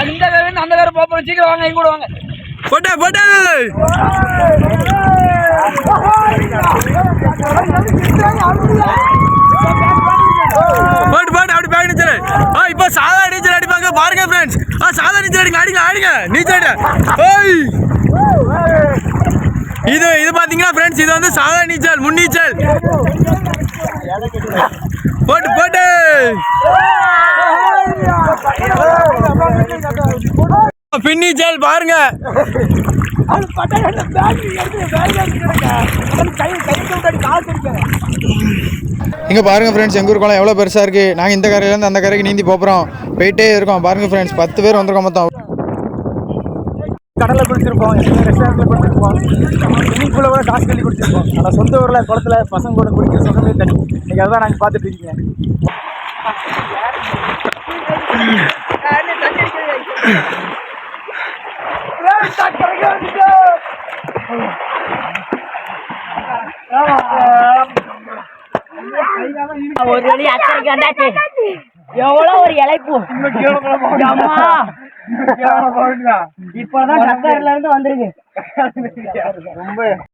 இந்த கரை அந்த கரை போறோம். சீக்கிரம் வாங்க, எங்க கூட வாங்க. போட்டா போட்டா போட்டு போட்டு அப்படி பேக் நீச்சல். இப்போ சாதா நீச்சல் அடிப்பாங்க பாருங்க ஃப்ரெண்ட்ஸ். சாதா நீச்சல் அடிங்க, அடிங்க அடிங்க நீச்சல். ஓய் இது இது பாத்தீங்கன்னா ஃப்ரெண்ட்ஸ், இது வந்து சாதா நீச்சல், முன்னீச்சல். போட்டு போட்டு பின்னீச்சல் பாருங்க. இங்கே பாருங்க ஃப்ரெண்ட்ஸ், எங்கள் ஊர் குளம் எவ்வளோ பெருசாக இருக்குது. நாங்கள் இந்த கரையிலேருந்து அந்த கரைக்கு நீந்தி போகிறோம், போயிட்டே இருக்கோம். பாருங்க ஃப்ரெண்ட்ஸ், 10 பேர் வந்திருக்கோம் மொத்தம். கடலில் குடிச்சிருப்போம், ரெஸ்டாரண்ட்டில் குடிச்சிருப்போம், ஸ்விம்மிங் பூலில் கூட காசு கட்டி குடிச்சிருப்போம். ஆனால் சொந்த ஊரில் குளத்தில் பசங்க கூட குடிக்கிற சொன்னதே தனி. இன்றைக்கி அதுதான் நாங்கள் பார்த்துட்டு இருக்கீங்க. ஒரு வழி அச்சரிக்கை வந்தாச்சு. எவ்வளோ ஒரு இழைப்பு. இப்பதான் சக்கரில இருந்து வந்திருக்கு. ரொம்ப